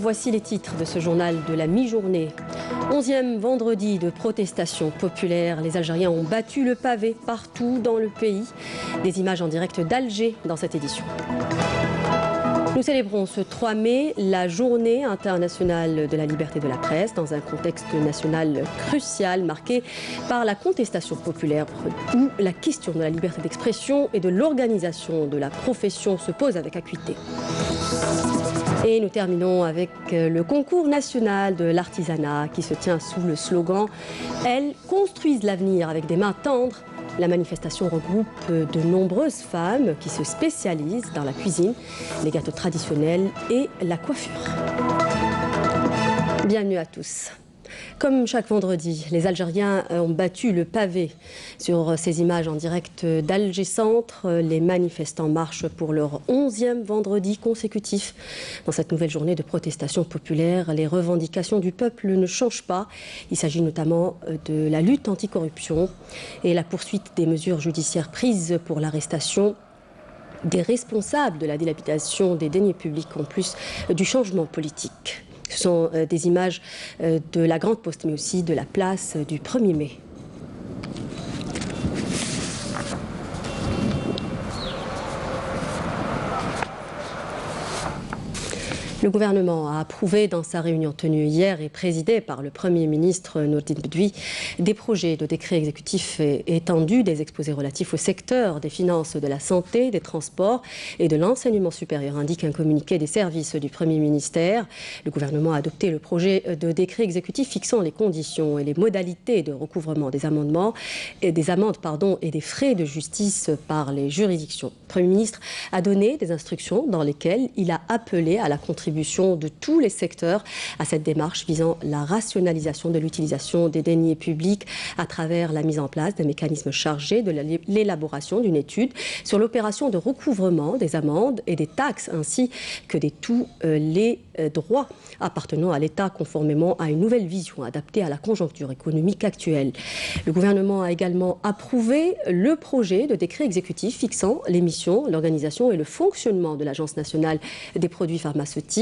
voici les titres de ce journal de la mi-journée. 11e vendredi de protestation populaire. Les Algériens ont battu le pavé partout dans le pays. Des images en direct d'Alger dans cette édition. Nous célébrons ce 3 mai la journée internationale de la liberté de la presse dans un contexte national crucial marqué par la contestation populaire où la question de la liberté d'expression et de l'organisation de la profession se pose avec acuité. Et nous terminons avec le concours national de l'artisanat qui se tient sous le slogan « Elles construisent l'avenir avec des mains tendres ». La manifestation regroupe de nombreuses femmes qui se spécialisent dans la cuisine, les gâteaux traditionnels et la coiffure. Bienvenue à tous. Comme chaque vendredi, les Algériens ont battu le pavé. Sur ces images en direct d'Alger Centre, les manifestants marchent pour leur 11e vendredi consécutif. Dans cette nouvelle journée de protestation populaire, les revendications du peuple ne changent pas. Il s'agit notamment de la lutte anticorruption et la poursuite des mesures judiciaires prises pour l'arrestation des responsables de la dilapidation des deniers publics en plus du changement politique. Ce sont des images de la Grande Poste, mais aussi de la place du 1er mai. Le gouvernement a approuvé dans sa réunion tenue hier et présidée par le Premier ministre Nourdine Bediouille des projets de décrets exécutifs étendus, des exposés relatifs au secteur des finances, de la santé, des transports et de l'enseignement supérieur, indique un communiqué des services du Premier ministère. Le gouvernement a adopté le projet de décret exécutif fixant les conditions et les modalités de recouvrement des amendes et des frais de justice par les juridictions. Le Premier ministre a donné des instructions dans lesquelles il a appelé à la contribution de tous les secteurs à cette démarche visant la rationalisation de l'utilisation des deniers publics à travers la mise en place d'un mécanisme chargé de l'élaboration d'une étude sur l'opération de recouvrement des amendes et des taxes ainsi que de tous les droits appartenant à l'État conformément à une nouvelle vision adaptée à la conjoncture économique actuelle. Le gouvernement a également approuvé le projet de décret exécutif fixant les missions, l'organisation et le fonctionnement de l'Agence nationale des produits pharmaceutiques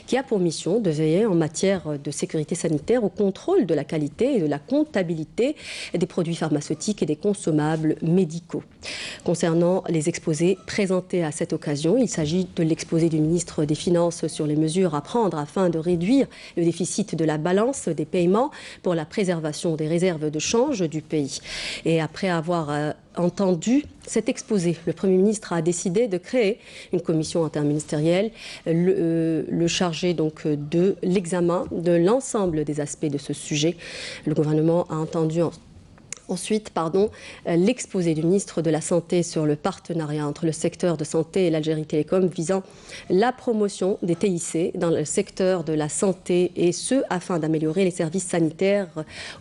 qui a pour mission de veiller en matière de sécurité sanitaire au contrôle de la qualité et de la comptabilité des produits pharmaceutiques et des consommables médicaux. Concernant les exposés présentés à cette occasion, il s'agit de l'exposé du ministre des Finances sur les mesures à prendre afin de réduire le déficit de la balance des paiements pour la préservation des réserves de change du pays. Et après avoir entendu cet exposé, le Premier ministre a décidé de créer une commission interministérielle le chargé donc de l'examen de l'ensemble des aspects de ce sujet. Le gouvernement a entendu ensuite, l'exposé du ministre de la Santé sur le partenariat entre le secteur de santé et l'Algérie Télécom visant la promotion des TIC dans le secteur de la santé et ce afin d'améliorer les services sanitaires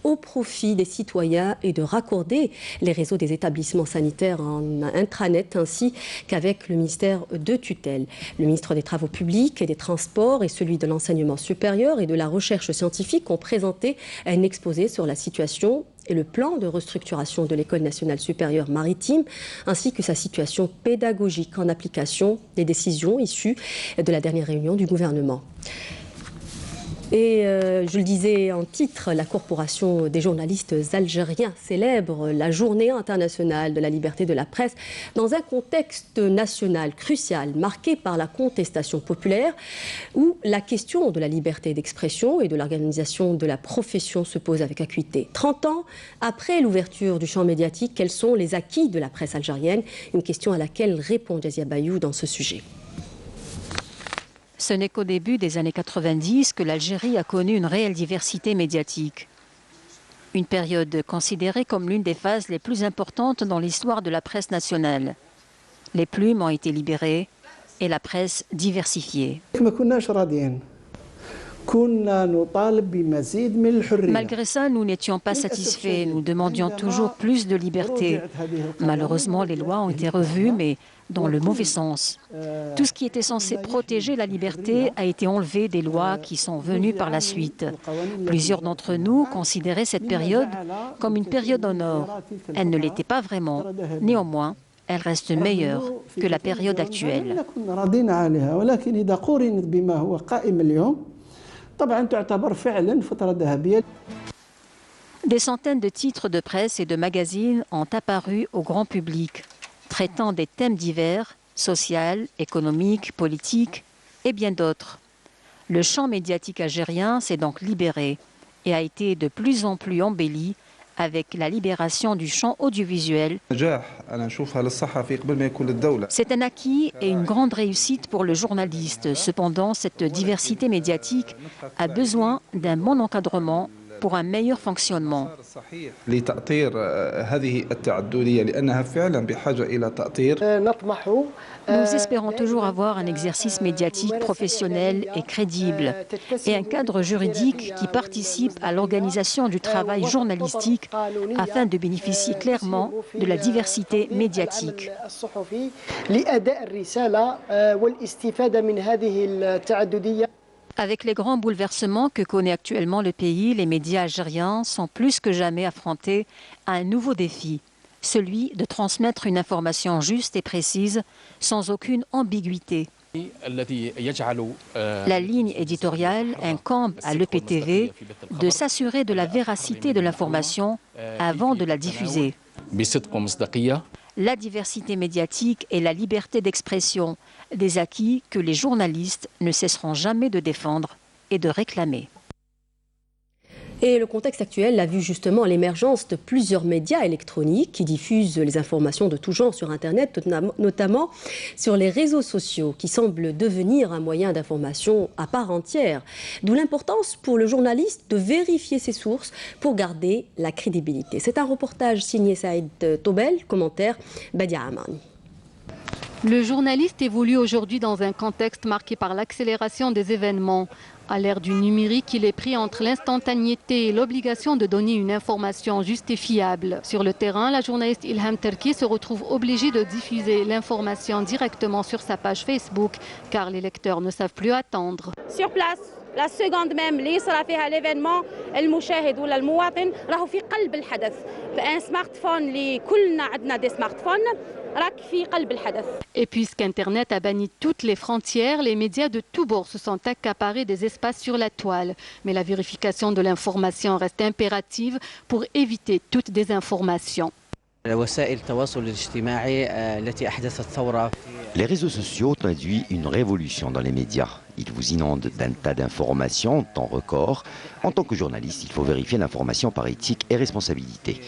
au profit des citoyens et de raccorder les réseaux des établissements sanitaires en intranet ainsi qu'avec le ministère de tutelle. Le ministre des Travaux publics et des Transports et celui de l'enseignement supérieur et de la recherche scientifique ont présenté un exposé sur la situation et le plan de restructuration de l'École nationale supérieure maritime, ainsi que sa situation pédagogique en application des décisions issues de la dernière réunion du gouvernement. Et je le disais en titre, la Corporation des journalistes algériens célèbre la journée internationale de la liberté de la presse dans un contexte national crucial marqué par la contestation populaire où la question de la liberté d'expression et de l'organisation de la profession se pose avec acuité. 30 ans après l'ouverture du champ médiatique, quels sont les acquis de la presse algérienne? Une question à laquelle répond Jazia Bayou dans ce sujet. Ce n'est qu'au début des années 90 que l'Algérie a connu une réelle diversité médiatique. Une période considérée comme l'une des phases les plus importantes dans l'histoire de la presse nationale. Les plumes ont été libérées et la presse diversifiée. Malgré ça, nous n'étions pas satisfaits. Nous demandions toujours plus de liberté. Malheureusement, les lois ont été revues, mais dans le mauvais sens. Tout ce qui était censé protéger la liberté a été enlevé des lois qui sont venues par la suite. Plusieurs d'entre nous considéraient cette période comme une période en or. Elle ne l'était pas vraiment. Néanmoins, elle reste meilleure que la période actuelle. Des centaines de titres de presse et de magazines ont apparu au grand public, traitant des thèmes divers, social, économique, politique et bien d'autres. Le champ médiatique algérien s'est donc libéré et a été de plus en plus embelli avec la libération du champ audiovisuel. C'est un acquis et une grande réussite pour le journaliste. Cependant, cette diversité médiatique a besoin d'un bon encadrement pour un meilleur fonctionnement. Nous espérons toujours avoir un exercice médiatique professionnel et crédible et un cadre juridique qui participe à l'organisation du travail journalistique afin de bénéficier clairement de la diversité médiatique. Avec les grands bouleversements que connaît actuellement le pays, les médias algériens sont plus que jamais affrontés à un nouveau défi, celui de transmettre une information juste et précise, sans aucune ambiguïté. La ligne éditoriale incombe à l'EPTV de s'assurer de la véracité de l'information avant de la diffuser. La diversité médiatique et la liberté d'expression, des acquis que les journalistes ne cesseront jamais de défendre et de réclamer. Et le contexte actuel a vu justement l'émergence de plusieurs médias électroniques qui diffusent les informations de tout genre sur Internet, notamment sur les réseaux sociaux, qui semblent devenir un moyen d'information à part entière. D'où l'importance pour le journaliste de vérifier ses sources pour garder la crédibilité. C'est un reportage signé Saïd Tobel, commentaire Badia Amani. Le journaliste évolue aujourd'hui dans un contexte marqué par l'accélération des événements. À l'ère du numérique, il est pris entre l'instantanéité et l'obligation de donner une information juste et fiable. Sur le terrain, la journaliste Ilham Terki se retrouve obligée de diffuser l'information directement sur sa page Facebook, car les lecteurs ne savent plus attendre. Sur place, la seconde même اللي يصرى فيها l'événement المشاهد ولا المواطن راهو في قلب الحدث. فان سمارت فون اللي كلنا عندنا دي سمارت فون راك في قلب الحدث. Et puisqu'Internet a banni toutes les frontières, les médias de tous bords se sont accaparés des espaces sur la toile. Mais la vérification de l'information reste impérative pour éviter toute désinformation. Les réseaux sociaux ont induit une révolution dans les médias. Ils vous inondent d'un tas d'informations en temps record. En tant que journaliste, il faut vérifier l'information par éthique et responsabilité.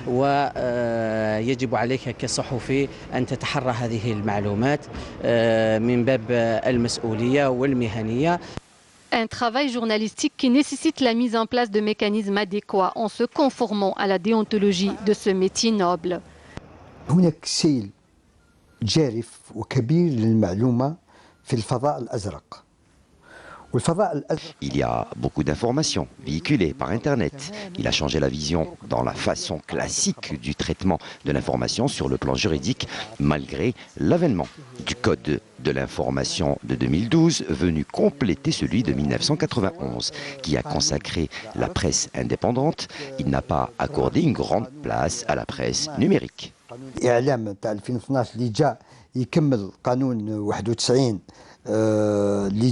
ويجب عليك كصحفي أن تتحرى هذه المعلومات من باب المسؤولية والمهنية. Un travail journalistique qui nécessite la mise en place de mécanismes adéquats en se conformant à la déontologie de ce métier noble. هناك سيل جارف وكبير للمعلومة في الفضاء الأزرق. Il y a beaucoup d'informations véhiculées par Internet. Il a changé la vision dans la façon classique du traitement de l'information sur le plan juridique, malgré l'avènement du Code de l'information de 2012, venu compléter celui de 1991, qui a consacré la presse indépendante. Il n'a pas accordé une grande place à la presse numérique. اللي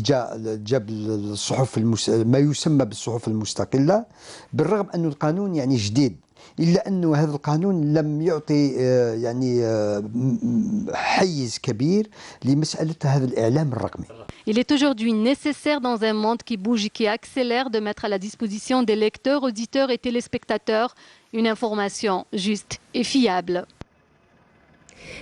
جاب الصحف ما يسمى بالصحف المستقلة بالرغم أن القانون يعني جديد إلا أنه هذا القانون لم يعطي يعني حيز كبير لمسألة هذا الإعلام الرقمي. Il est aujourd'hui nécessaire dans un monde qui bouge et qui accélère de mettre à la disposition des lecteurs, auditeurs et téléspectateurs une information juste et fiable.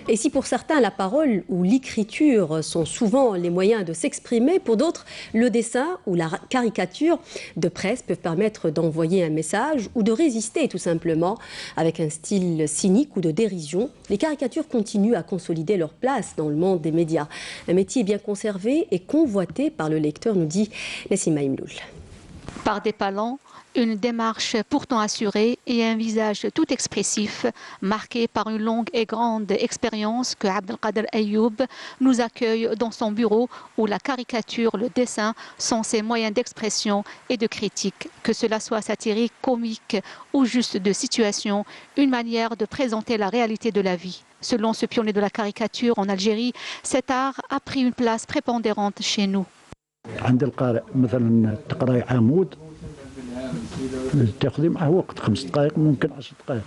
Et si pour certains la parole ou l'écriture sont souvent les moyens de s'exprimer, pour d'autres le dessin ou la caricature de presse peuvent permettre d'envoyer un message ou de résister tout simplement avec un style cynique ou de dérision. Les caricatures continuent à consolider leur place dans le monde des médias. Un métier bien conservé et convoité par le lecteur, nous dit Nassima Imloul. Par des talents, une démarche pourtant assurée et un visage tout expressif, marqué par une longue et grande expérience que Abdelkader Ayoub nous accueille dans son bureau où la caricature, le dessin sont ses moyens d'expression et de critique. Que cela soit satirique, comique ou juste de situation, une manière de présenter la réalité de la vie. Selon ce pionnier de la caricature en Algérie, cet art a pris une place prépondérante chez nous. عند القارئ مثلا تقراي عمود تاخذي معه وقت 5 دقائق ممكن 10 دقائق.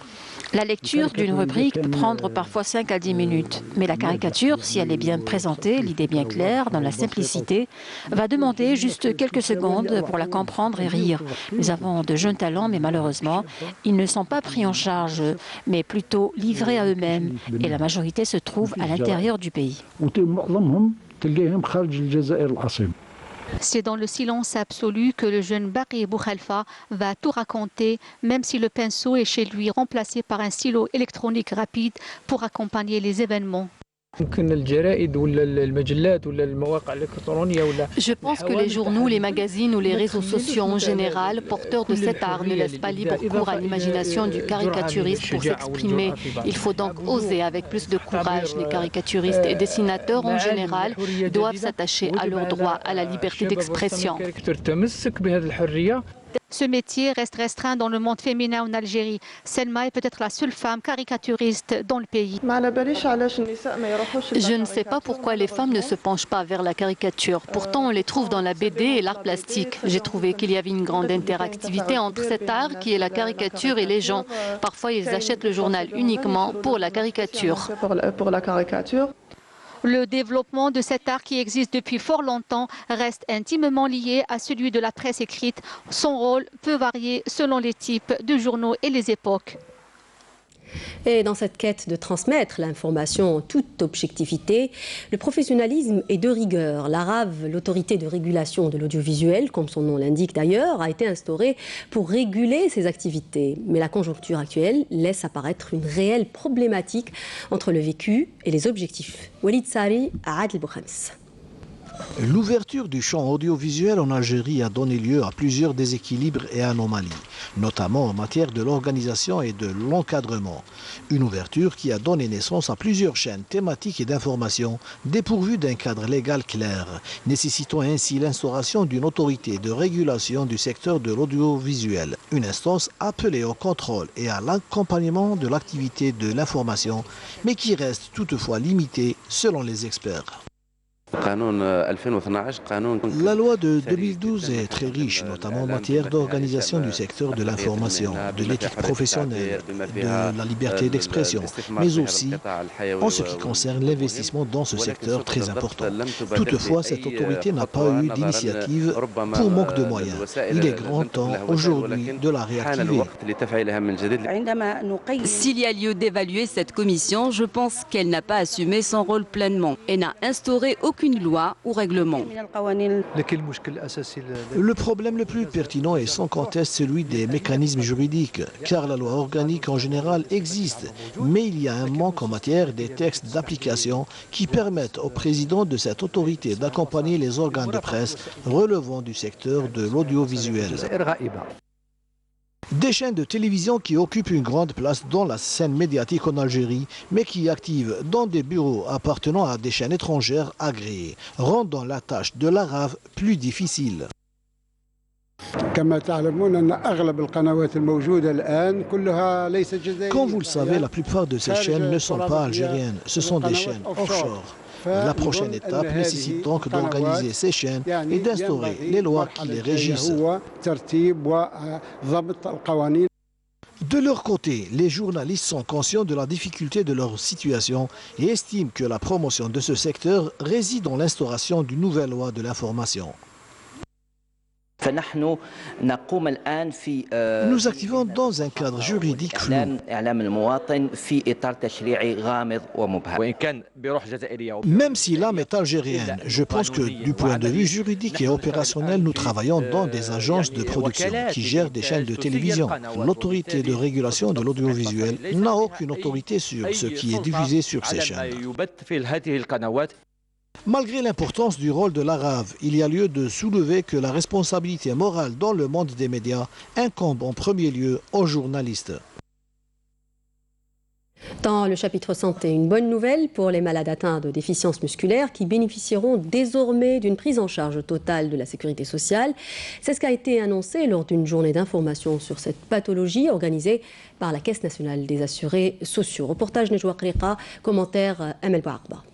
La lecture d'une rubrique peut prendre parfois 5 à 10 minutes. Mais la caricature, si elle est bien présentée, l'idée bien claire, dans la simplicité, va demander juste quelques secondes pour la comprendre et rire. Nous avons de jeunes talents, mais malheureusement, ils ne sont pas pris en charge, mais plutôt livrés à eux-mêmes. Et la majorité se trouve à l'intérieur du pays. C'est dans le silence absolu que le jeune Baqi Boukhalifa va tout raconter, même si le pinceau est chez lui remplacé par un stylo électronique rapide pour accompagner les événements. Je pense que les journaux, les magazines ou les réseaux sociaux en général, porteurs de cet art, ne laissent pas libre cours à l'imagination du caricaturiste pour s'exprimer. Il faut donc oser avec plus de courage. Les caricaturistes et dessinateurs en général doivent s'attacher à leur droit à la liberté d'expression. Ce métier reste restreint dans le monde féminin en Algérie. Selma est peut-être la seule femme caricaturiste dans le pays. Je ne sais pas pourquoi les femmes ne se penchent pas vers la caricature. Pourtant, on les trouve dans la BD et l'art plastique. J'ai trouvé qu'il y avait une grande interactivité entre cet art qui est la caricature et les gens. Parfois, ils achètent le journal uniquement pour la caricature. Le développement de cet art qui existe depuis fort longtemps reste intimement lié à celui de la presse écrite. Son rôle peut varier selon les types de journaux et les époques. Et dans cette quête de transmettre l'information en toute objectivité, le professionnalisme est de rigueur. L'ARAV, l'autorité de régulation de l'audiovisuel, comme son nom l'indique d'ailleurs, a été instaurée pour réguler ses activités. Mais la conjoncture actuelle laisse apparaître une réelle problématique entre le vécu et les objectifs. Walid Sari à Adel Boukhams. L'ouverture du champ audiovisuel en Algérie a donné lieu à plusieurs déséquilibres et anomalies, notamment en matière de l'organisation et de l'encadrement. Une ouverture qui a donné naissance à plusieurs chaînes thématiques et d'information dépourvues d'un cadre légal clair, nécessitant ainsi l'instauration d'une autorité de régulation du secteur de l'audiovisuel, une instance appelée au contrôle et à l'accompagnement de l'activité de l'information, mais qui reste toutefois limitée selon les experts. La loi de 2012 est très riche, notamment en matière d'organisation du secteur de l'information, de l'éthique professionnelle, de la liberté d'expression, mais aussi en ce qui concerne l'investissement dans ce secteur très important. Toutefois, cette autorité n'a pas eu d'initiative pour manque de moyens. Il est grand temps aujourd'hui de la réactiver. S'il y a lieu d'évaluer cette commission, je pense qu'elle n'a pas assumé son rôle pleinement et n'a instauré aucune loi ou règlement. Le problème le plus pertinent est sans conteste celui des mécanismes juridiques, car la loi organique en général existe, mais il y a un manque en matière des textes d'application qui permettent au président de cette autorité d'accompagner les organes de presse relevant du secteur de l'audiovisuel. Des chaînes de télévision qui occupent une grande place dans la scène médiatique en Algérie, mais qui activent dans des bureaux appartenant à des chaînes étrangères agréées, rendant la tâche de l'ARAV plus difficile. Comme vous le savez, la plupart de ces chaînes ne sont pas algériennes, ce sont des chaînes offshore. La prochaine étape nécessite donc d'organiser ces chaînes et d'instaurer les lois qui les régissent. De leur côté, les journalistes sont conscients de la difficulté de leur situation et estiment que la promotion de ce secteur réside dans l'instauration d'une nouvelle loi de l'information. Nous activons dans un cadre juridique flou. Même si l'âme est algérienne, je pense que du point de vue juridique et opérationnel, nous travaillons dans des agences de production qui gèrent des chaînes de télévision. L'autorité de régulation de l'audiovisuel n'a aucune autorité sur ce qui est diffusé sur ces chaînes. Malgré l'importance du rôle de l'ARAV, il y a lieu de soulever que la responsabilité morale dans le monde des médias incombe en premier lieu aux journalistes. Dans le chapitre santé, une bonne nouvelle pour les malades atteints de déficience musculaire qui bénéficieront désormais d'une prise en charge totale de la sécurité sociale. C'est ce qui a été annoncé lors d'une journée d'information sur cette pathologie organisée par la Caisse nationale des assurés sociaux. Reportage Nejwa Qriqa, commentaire Amel Bouarba.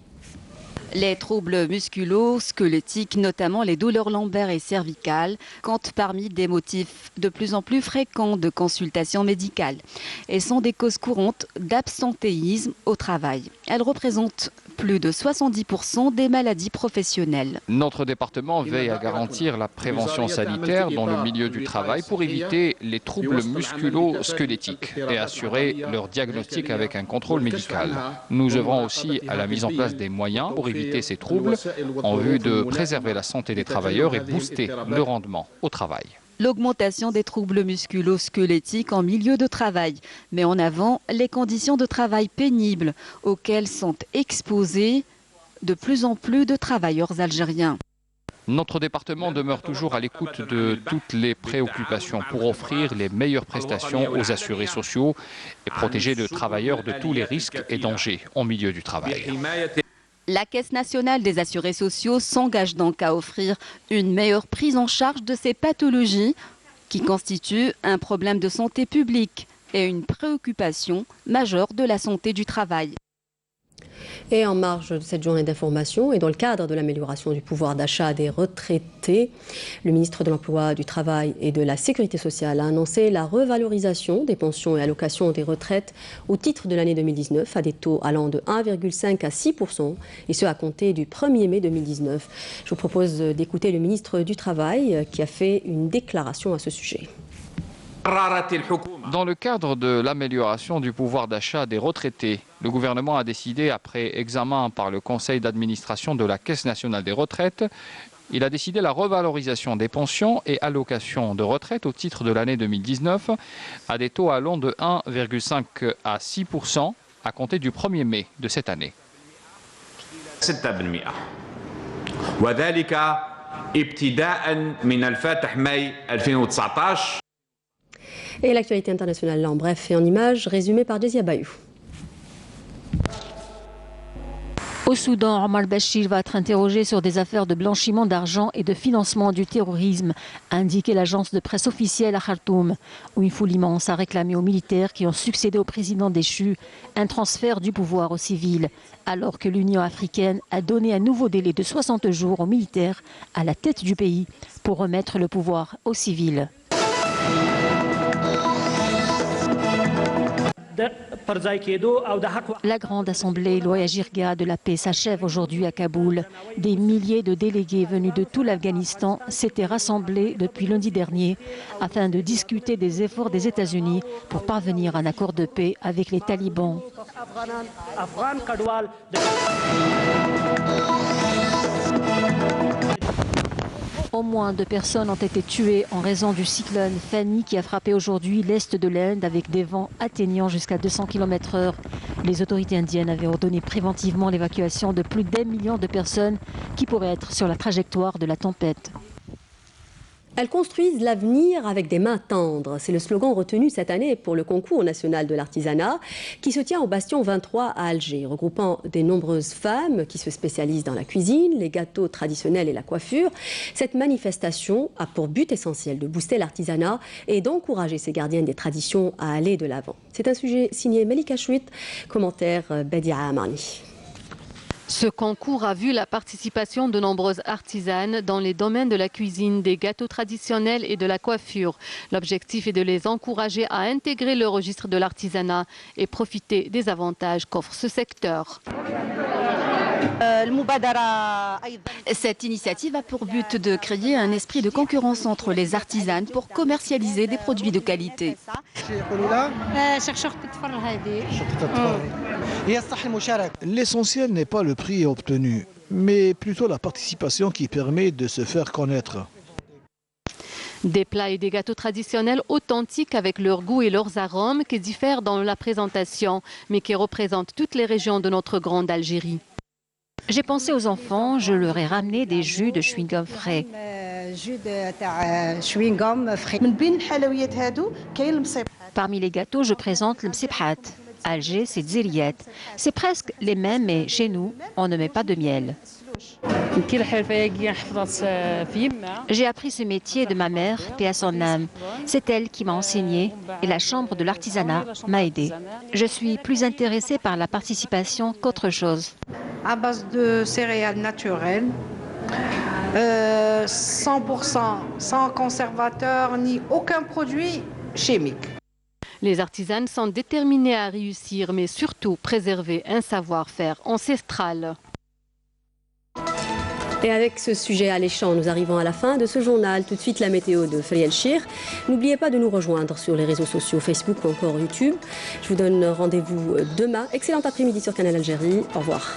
Les troubles musculo-squelettiques, notamment les douleurs lombaires et cervicales, comptent parmi des motifs de plus en plus fréquents de consultation médicale et sont des causes courantes d'absentéisme au travail. Elles représentent plus de 70% des maladies professionnelles. Notre département veille à garantir la prévention sanitaire dans le milieu du travail pour éviter les troubles musculo-squelettiques et assurer leur diagnostic avec un contrôle médical. Nous œuvrons aussi à la mise en place des moyens pour éviter ces troubles en vue de préserver la santé des travailleurs et booster le rendement au travail. L'augmentation des troubles musculo-squelettiques en milieu de travail met en avant les conditions de travail pénibles auxquelles sont exposés de plus en plus de travailleurs algériens. Notre département demeure toujours à l'écoute de toutes les préoccupations pour offrir les meilleures prestations aux assurés sociaux et protéger les travailleurs de tous les risques et dangers en milieu du travail. La Caisse nationale des assurés sociaux s'engage donc à offrir une meilleure prise en charge de ces pathologies qui constituent un problème de santé publique et une préoccupation majeure de la santé du travail. Et en marge de cette journée d'information et dans le cadre de l'amélioration du pouvoir d'achat des retraités, le ministre de l'Emploi, du Travail et de la Sécurité sociale a annoncé la revalorisation des pensions et allocations des retraites au titre de l'année 2019 à des taux allant de 1,5 à 6%, et ce à compter du 1er mai 2019. Je vous propose d'écouter le ministre du Travail qui a fait une déclaration à ce sujet. Dans le cadre de l'amélioration du pouvoir d'achat des retraités, le gouvernement a décidé, après examen par le conseil d'administration de la Caisse nationale des retraites, il a décidé la revalorisation des pensions et allocations de retraite au titre de l'année 2019 à des taux allant de 1,5 à 6% à compter du 1er mai de cette année. Et l'actualité internationale là en bref et en images, résumée par Jezia Bayou. Au Soudan, Omar al-Bashir va être interrogé sur des affaires de blanchiment d'argent et de financement du terrorisme, a indiqué l'agence de presse officielle à Khartoum, où une foule immense a réclamé aux militaires qui ont succédé au président déchu un transfert du pouvoir aux civils, alors que l'Union africaine a donné un nouveau délai de 60 jours aux militaires à la tête du pays pour remettre le pouvoir aux civils. La grande assemblée Loya Jirga de la paix s'achève aujourd'hui à Kaboul. Des milliers de délégués venus de tout l'Afghanistan s'étaient rassemblés depuis lundi dernier afin de discuter des efforts des États-Unis pour parvenir à un accord de paix avec les talibans. Au moins 2 personnes ont été tuées en raison du cyclone Fani qui a frappé aujourd'hui l'est de l'Inde avec des vents atteignant jusqu'à 200 km/h. Les autorités indiennes avaient ordonné préventivement l'évacuation de plus d'1 million de personnes qui pourraient être sur la trajectoire de la tempête. Elles construisent l'avenir avec des mains tendres. C'est le slogan retenu cette année pour le concours national de l'artisanat qui se tient au Bastion 23 à Alger, regroupant des nombreuses femmes qui se spécialisent dans la cuisine, les gâteaux traditionnels et la coiffure. Cette manifestation a pour but essentiel de booster l'artisanat et d'encourager ces gardiennes des traditions à aller de l'avant. C'est un sujet signé Malika Chouit, commentaire Badia Amani. Ce concours a vu la participation de nombreuses artisanes dans les domaines de la cuisine, des gâteaux traditionnels et de la coiffure. L'objectif est de les encourager à intégrer le registre de l'artisanat et profiter des avantages qu'offre ce secteur. Cette initiative a pour but de créer un esprit de concurrence entre les artisanes pour commercialiser des produits de qualité. L'essentiel n'est pas le prix obtenu, mais plutôt la participation qui permet de se faire connaître. Des plats et des gâteaux traditionnels authentiques avec leur goût et leurs arômes qui diffèrent dans la présentation, mais qui représentent toutes les régions de notre grande Algérie. J'ai pensé aux enfants, je leur ai ramené des jus de chewing-gum frais. Parmi les gâteaux, je présente le msibhat. À Alger, c'est dziliet. C'est presque les mêmes, mais chez nous, on ne met pas de miel. J'ai appris ce métier de ma mère, paix à son âme. C'est elle qui m'a enseigné et la chambre de l'artisanat m'a aidé. Je suis plus intéressée par la participation qu'autre chose. à base de céréales naturelles, 100% sans conservateur ni aucun produit chimique. Les artisanes sont déterminées à réussir, mais surtout préserver un savoir-faire ancestral. Et avec ce sujet alléchant, nous arrivons à la fin de ce journal. Tout de suite, la météo de Friel Chir. N'oubliez pas de nous rejoindre sur les réseaux sociaux, Facebook ou encore YouTube. Je vous donne rendez-vous demain. Excellent après-midi sur Canal Algérie. Au revoir.